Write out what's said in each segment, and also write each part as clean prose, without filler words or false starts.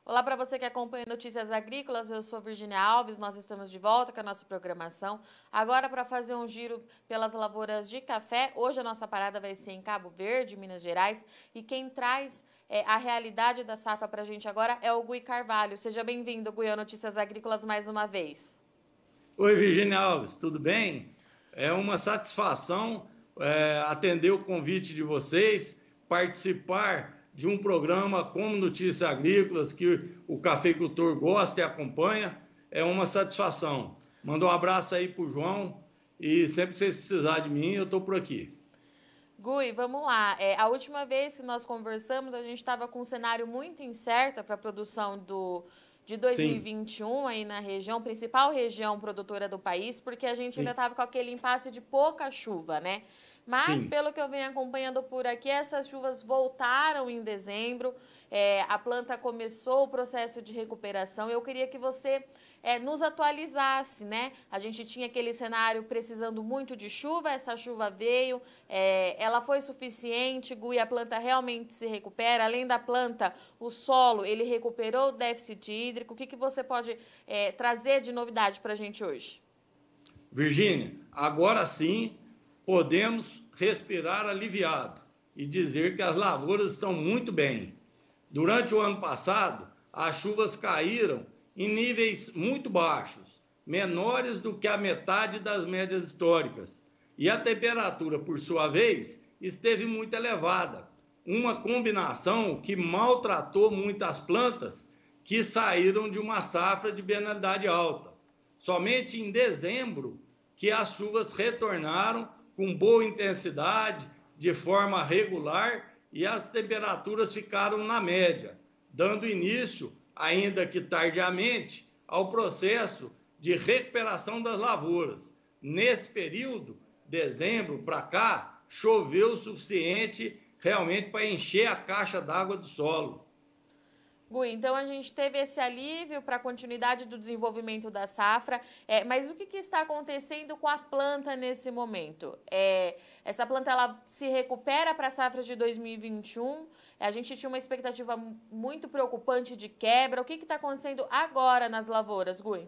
Olá para você que acompanha Notícias Agrícolas, eu sou Virginia Alves, nós estamos de volta com a nossa programação. Agora para fazer um giro pelas lavouras de café, hoje a nossa parada vai ser em Cabo Verde, Minas Gerais, e quem traz a realidade da safra para a gente agora é o Gui Carvalho. Seja bem-vindo, Gui, ao Notícias Agrícolas mais uma vez. Oi, Virginia Alves, tudo bem? É uma satisfação atender o convite de vocês, participar de um programa como Notícias Agrícolas, que o cafeicultor gosta e acompanha, é uma satisfação. Manda um abraço aí para o João e sempre que vocês precisarem de mim, eu estou por aqui. Gui, vamos lá. A última vez que nós conversamos, a gente estava com um cenário muito incerto para a produção de Sim, 2021 aí na região, principal região produtora do país, porque a gente ainda sim, estava com aquele impasse de pouca chuva, né? Mas, sim. pelo que eu venho acompanhando por aqui, essas chuvas voltaram em dezembro, a planta começou o processo de recuperação. Eu queria que você nos atualizasse, né? A gente tinha aquele cenário precisando muito de chuva, essa chuva veio, ela foi suficiente, Gui, a planta realmente se recupera. Além da planta, o solo, ele recuperou o déficit hídrico. O que você pode trazer de novidade para a gente hoje? Virgínia, agora sim podemos respirar aliviado e dizer que as lavouras estão muito bem. Durante o ano passado, as chuvas caíram em níveis muito baixos, menores do que a metade das médias históricas. E a temperatura, por sua vez, esteve muito elevada. Uma combinação que maltratou muitas plantas que saíram de uma safra de bienalidade alta. Somente em dezembro que as chuvas retornaram com boa intensidade, de forma regular, e as temperaturas ficaram na média, dando início, ainda que tardiamente, ao processo de recuperação das lavouras. Nesse período, dezembro para cá, choveu o suficiente realmente para encher a caixa d'água do solo. Gui, então a gente teve esse alívio para a continuidade do desenvolvimento da safra, mas o que está acontecendo com a planta nesse momento? Essa planta ela se recupera para a safra de 2021, a gente tinha uma expectativa muito preocupante de quebra. O que está acontecendo agora nas lavouras, Gui?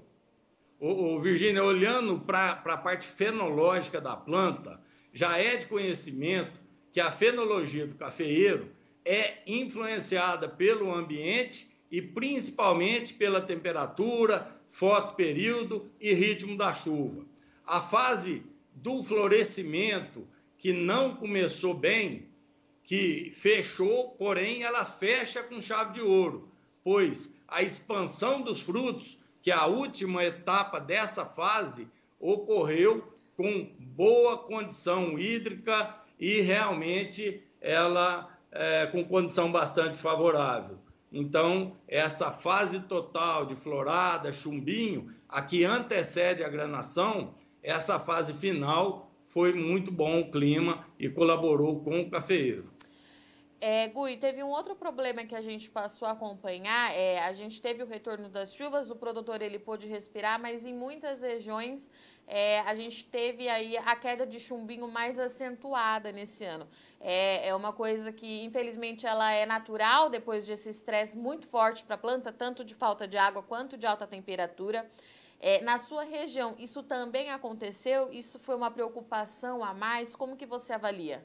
Virgínia, olhando para a parte fenológica da planta, já é de conhecimento que a fenologia do cafeeiro é influenciada pelo ambiente e principalmente pela temperatura, fotoperíodo e ritmo da chuva. A fase do florescimento, que não começou bem, que fechou, porém ela fecha com chave de ouro, pois a expansão dos frutos, que é a última etapa dessa fase, ocorreu com boa condição hídrica e realmente ela com condição bastante favorável. Então, essa fase total de florada, chumbinho, a que antecede a granação, essa fase final foi muito bom o clima e colaborou com o cafeeiro. Gui, teve um outro problema que a gente passou a acompanhar, a gente teve o retorno das chuvas, o produtor ele pôde respirar, mas em muitas regiões a gente teve aí a queda de chumbinho mais acentuada nesse ano. É uma coisa que infelizmente ela é natural depois desse estresse muito forte para a planta, tanto de falta de água quanto de alta temperatura. Na sua região, isso também aconteceu? Isso foi uma preocupação a mais? Como que você avalia?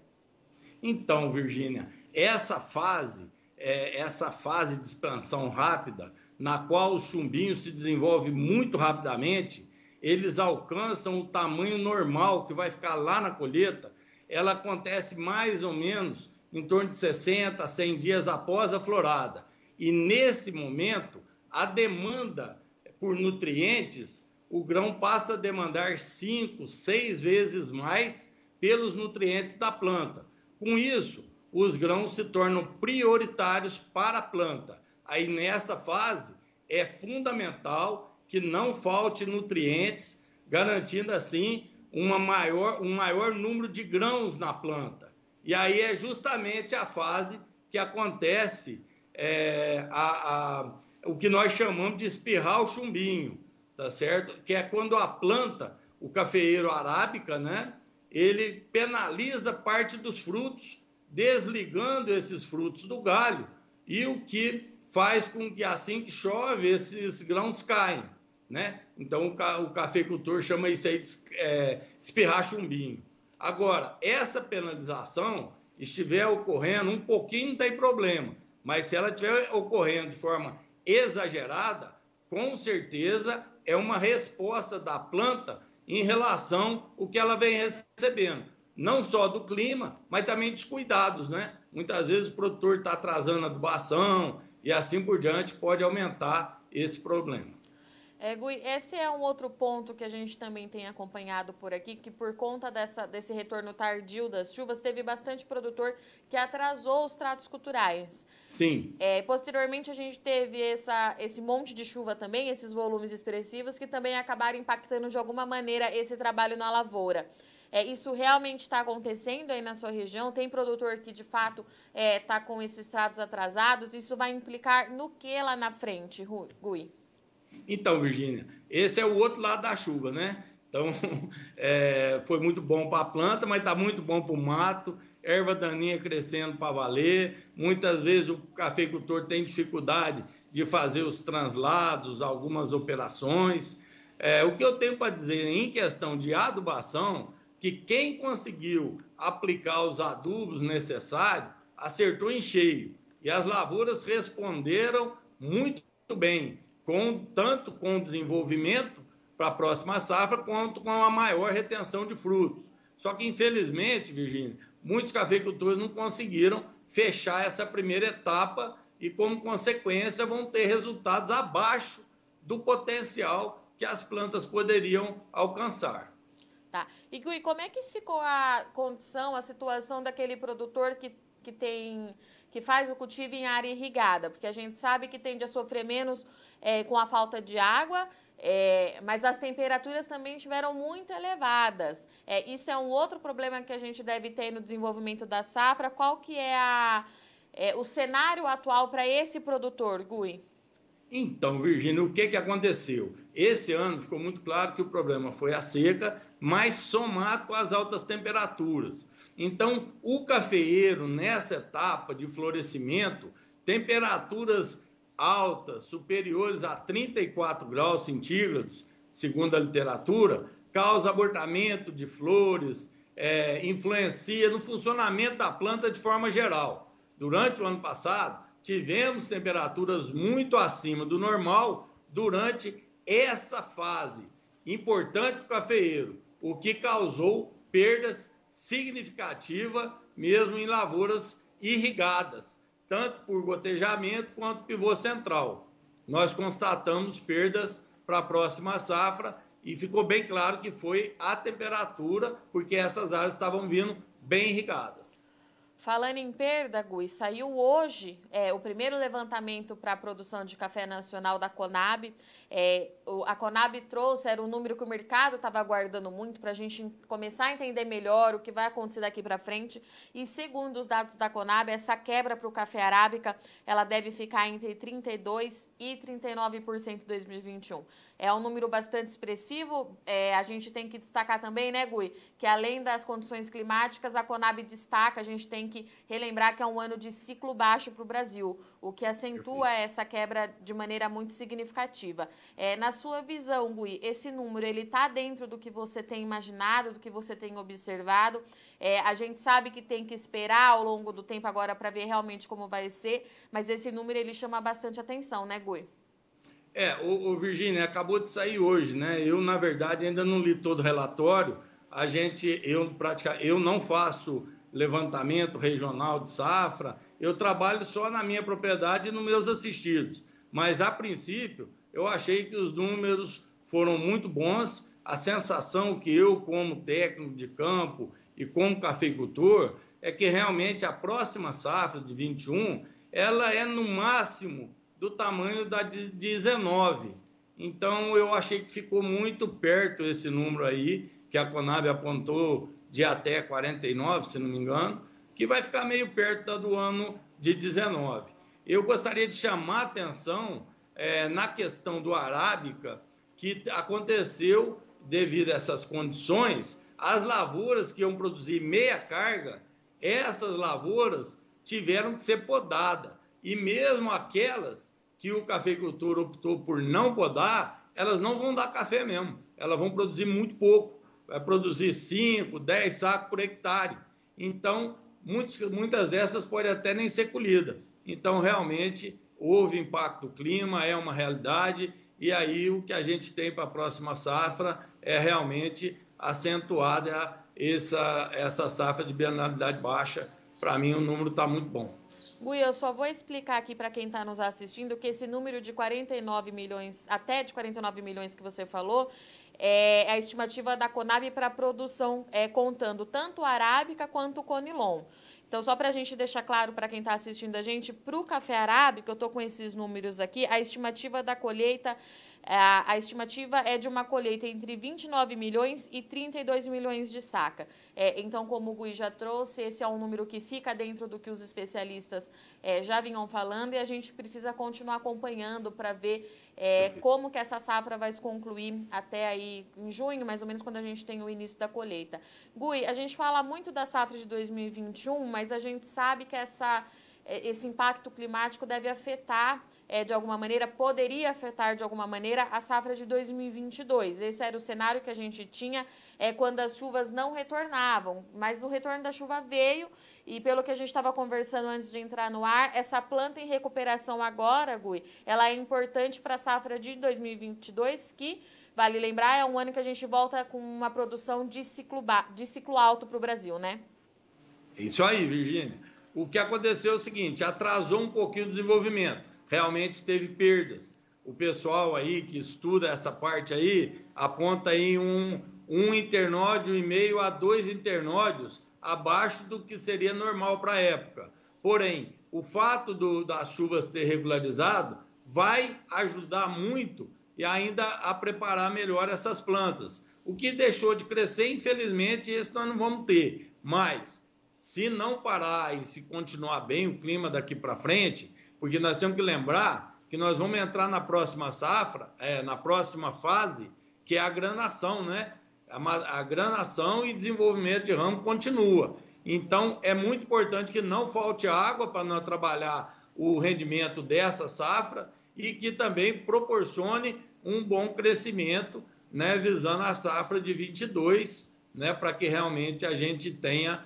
Então, Virgínia, essa fase de expansão rápida, na qual o chumbinho se desenvolve muito rapidamente, eles alcançam o tamanho normal que vai ficar lá na colheita, ela acontece mais ou menos em torno de 60 a 100 dias após a florada. E nesse momento, a demanda por nutrientes, o grão passa a demandar 5, 6 vezes mais pelos nutrientes da planta. Com isso, os grãos se tornam prioritários para a planta. Aí nessa fase é fundamental que não falte nutrientes, garantindo assim um maior número de grãos na planta. E aí é justamente a fase que acontece o que nós chamamos de espirrar o chumbinho, tá certo? Que é quando a planta, o cafeeiro arábica, né? Ele penaliza parte dos frutos, desligando esses frutos do galho, e o que faz com que assim que chove, esses grãos caem, né? Então o cafeicultor chama isso aí de espirrar chumbinho. Agora, essa penalização estiver ocorrendo um pouquinho, não tem problema, mas se ela estiver ocorrendo de forma exagerada, com certeza é uma resposta da planta em relação ao que ela vem recebendo, não só do clima, mas também dos cuidados, né? Muitas vezes o produtor está atrasando a adubação e assim por diante pode aumentar esse problema. Gui, esse é um outro ponto que a gente também tem acompanhado por aqui, que por conta desse retorno tardio das chuvas, teve bastante produtor que atrasou os tratos culturais. Sim. Posteriormente, a gente teve esse monte de chuva também, esses volumes expressivos, que também acabaram impactando de alguma maneira esse trabalho na lavoura. Isso realmente está acontecendo aí na sua região? Tem produtor que, de fato, está com esses tratos atrasados? Isso vai implicar no que lá na frente, Gui? Então, Virgínia, esse é o outro lado da chuva, né? Então, foi muito bom para a planta, mas está muito bom para o mato, erva daninha crescendo para valer. Muitas vezes o cafeicultor tem dificuldade de fazer os translados, algumas operações. O que eu tenho para dizer em questão de adubação, que quem conseguiu aplicar os adubos necessários, acertou em cheio. E as lavouras responderam muito bem, tanto com o desenvolvimento para a próxima safra, quanto com a maior retenção de frutos. Só que, infelizmente, Virgínia, muitos cafeicultores não conseguiram fechar essa primeira etapa e, como consequência, vão ter resultados abaixo do potencial que as plantas poderiam alcançar. Tá. E, Gui, como é que ficou a condição, a situação daquele produtor que faz o cultivo em área irrigada? Porque a gente sabe que tende a sofrer menos com a falta de água, mas as temperaturas também estiveram muito elevadas. Isso é um outro problema que a gente deve ter no desenvolvimento da safra. Qual que é o cenário atual para esse produtor, Gui? Então, Virgínia, o que aconteceu? Esse ano ficou muito claro que o problema foi a seca, mas somado com as altas temperaturas. Então, o cafeeiro, nessa etapa de florescimento, temperaturas altas, superiores a 34 graus centígrados, segundo a literatura, causa abortamento de flores, influencia no funcionamento da planta de forma geral. Durante o ano passado, tivemos temperaturas muito acima do normal durante essa fase, importante para o cafeeiro, o que causou perdas significativas mesmo em lavouras irrigadas, tanto por gotejamento quanto pivô central. Nós constatamos perdas para a próxima safra e ficou bem claro que foi a temperatura, porque essas áreas estavam vindo bem irrigadas. Falando em perda, Gui, saiu hoje o primeiro levantamento para a produção de café nacional da Conab. A Conab trouxe, era um número que o mercado estava aguardando muito para a gente começar a entender melhor o que vai acontecer daqui para frente. E segundo os dados da Conab, essa quebra para o café arábica, ela deve ficar entre 32% e 39% em 2021. É um número bastante expressivo. A gente tem que destacar também, né, Gui, que além das condições climáticas, a Conab destaca, a gente tem que relembrar que é um ano de ciclo baixo para o Brasil, o que acentua essa quebra de maneira muito significativa. Na sua visão, Gui, esse número ele está dentro do que você tem imaginado, do que você tem observado? A gente sabe que tem que esperar ao longo do tempo agora para ver realmente como vai ser, mas esse número ele chama bastante atenção, né, Gui? O Virgínia, acabou de sair hoje, né? Eu, na verdade, ainda não li todo o relatório. Eu não faço levantamento regional de safra, eu trabalho só na minha propriedade e nos meus assistidos. Mas, a princípio, eu achei que os números foram muito bons. A sensação que eu, como técnico de campo e como cafeicultor, é que realmente a próxima safra de 21, ela é no máximo do tamanho da de 19. Então, eu achei que ficou muito perto esse número aí, que a Conab apontou de até 49, se não me engano, que vai ficar meio perto da do ano de 19. Eu gostaria de chamar a atenção na questão do arábica, que aconteceu devido a essas condições, as lavouras que iam produzir meia carga, essas lavouras tiveram que ser podadas. E mesmo aquelas que o cafeicultor optou por não podar, elas não vão dar café mesmo. Elas vão produzir muito pouco. Vai produzir 5, 10 sacos por hectare. Então, muitas dessas podem até nem ser colhidas. Então, realmente, houve impacto do clima, é uma realidade. E aí, o que a gente tem para a próxima safra é realmente acentuada essa safra de bienalidade baixa. Para mim, o número está muito bom. Gui, eu só vou explicar aqui para quem está nos assistindo que esse número de 49 milhões, até de 49 milhões que você falou, é a estimativa da Conab para a produção, contando tanto a arábica quanto o conilon. Então, só para a gente deixar claro para quem está assistindo a gente, para o café arábica, eu estou com esses números aqui, a estimativa da colheita, a estimativa é de uma colheita entre 29 milhões e 32 milhões de saca. Então, como o Gui já trouxe, esse é um número que fica dentro do que os especialistas já vinham falando e a gente precisa continuar acompanhando para ver como que essa safra vai se concluir até aí em junho, mais ou menos quando a gente tem o início da colheita. Gui, a gente fala muito da safra de 2021, mas a gente sabe que esse impacto climático deve afetar, de alguma maneira, poderia afetar de alguma maneira a safra de 2022. Esse era o cenário que a gente tinha quando as chuvas não retornavam, mas o retorno da chuva veio e pelo que a gente estava conversando antes de entrar no ar, essa planta em recuperação agora, Gui, ela é importante para a safra de 2022, que, vale lembrar, é um ano que a gente volta com uma produção de ciclo alto para o Brasil, né? Isso aí, Virgínia. O que aconteceu é o seguinte, atrasou um pouquinho o desenvolvimento, realmente teve perdas. O pessoal aí que estuda essa parte aí, aponta aí um internódio e meio a 2 internódios abaixo do que seria normal para a época. Porém, o fato das chuvas ter regularizado vai ajudar muito e ainda a preparar melhor essas plantas. O que deixou de crescer, infelizmente, isso nós não vamos ter, mas se não parar e se continuar bem o clima daqui para frente, porque nós temos que lembrar que nós vamos entrar na próxima safra, na próxima fase, que é a granação, né? A granação e desenvolvimento de ramo continua. Então, é muito importante que não falte água para nós trabalhar o rendimento dessa safra e que também proporcione um bom crescimento, né, visando a safra de 22, né, para que realmente a gente tenha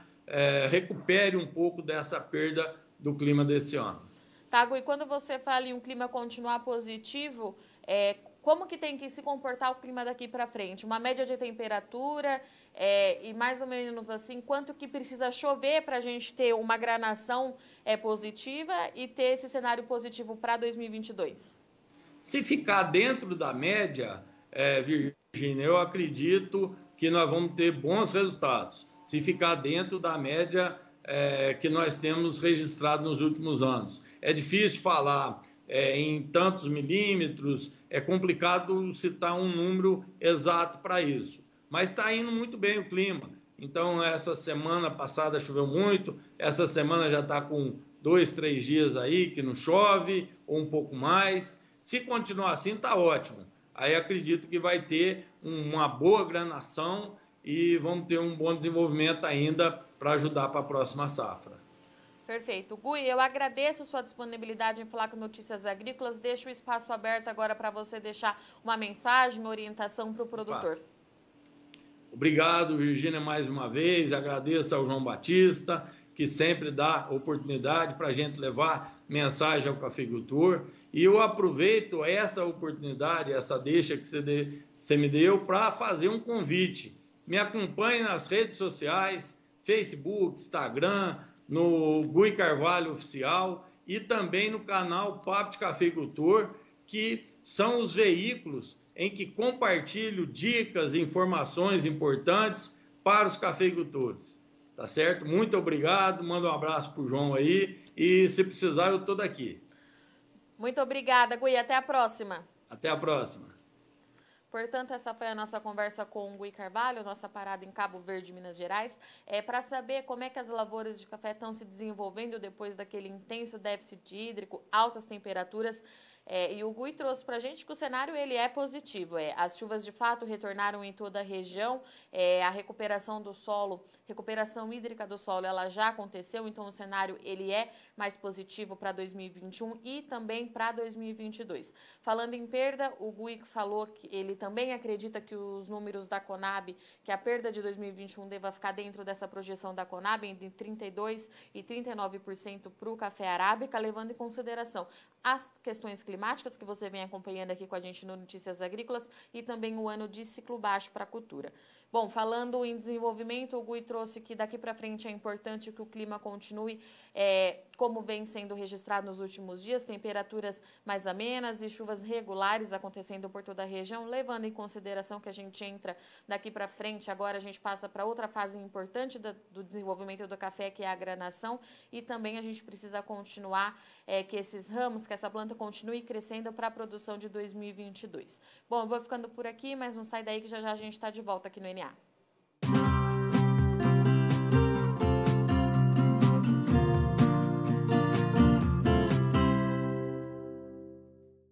recupere um pouco dessa perda do clima desse ano. Tá, Gui, quando você fala em um clima continuar positivo, como que tem que se comportar o clima daqui para frente? Uma média de temperatura e mais ou menos assim, quanto que precisa chover para a gente ter uma granação positiva e ter esse cenário positivo para 2022? Se ficar dentro da média, Virgínia, eu acredito que nós vamos ter bons resultados. Se ficar dentro da média que nós temos registrado nos últimos anos. É difícil falar em tantos milímetros, é complicado citar um número exato para isso. Mas está indo muito bem o clima. Então, essa semana passada choveu muito, essa semana já está com 2, 3 dias aí que não chove, ou um pouco mais. Se continuar assim, está ótimo. Aí acredito que vai ter uma boa granação e vamos ter um bom desenvolvimento ainda para ajudar para a próxima safra. Perfeito. Gui, eu agradeço sua disponibilidade em falar com Notícias Agrícolas. Deixo o espaço aberto agora para você deixar uma mensagem, orientação para o produtor. Obrigado, Virgínia, mais uma vez. Agradeço ao João Batista, que sempre dá oportunidade para a gente levar mensagem ao cafeicultor. E eu aproveito essa oportunidade, essa deixa que você me deu, para fazer um convite. Me acompanhe nas redes sociais, Facebook, Instagram, no Gui Carvalho Oficial e também no canal Papo de Cafeicultor, que são os veículos em que compartilho dicas e informações importantes para os cafeicultores. Tá certo? Muito obrigado, manda um abraço para o João aí e se precisar eu estou daqui. Muito obrigada, Gui, até a próxima. Até a próxima. Portanto, essa foi a nossa conversa com o Gui Carvalho, nossa parada em Cabo Verde, Minas Gerais, para saber como é que as lavouras de café estão se desenvolvendo depois daquele intenso déficit hídrico, altas temperaturas. E o Gui trouxe para a gente que o cenário ele é positivo. As chuvas de fato retornaram em toda a região, a recuperação do solo, recuperação hídrica do solo, ela já aconteceu, então o cenário ele é mais positivo para 2021 e também para 2022. Falando em perda, o Gui falou que ele também acredita que os números da Conab, que a perda de 2021 deva ficar dentro dessa projeção da Conab, entre 32% e 39% para o café arábica, levando em consideração as questões climáticas que você vem acompanhando aqui com a gente no Notícias Agrícolas e também o ano de ciclo baixo para a cultura. Bom, falando em desenvolvimento, o Gui trouxe que daqui para frente é importante que o clima continue como vem sendo registrado nos últimos dias, temperaturas mais amenas e chuvas regulares acontecendo por toda a região, levando em consideração que a gente entra daqui para frente, agora a gente passa para outra fase importante do desenvolvimento do café, que é a granação, e também a gente precisa continuar que esses ramos, que essa planta continue crescendo para a produção de 2022. Bom, eu vou ficando por aqui, mas não sai daí que já já a gente está de volta aqui no NA.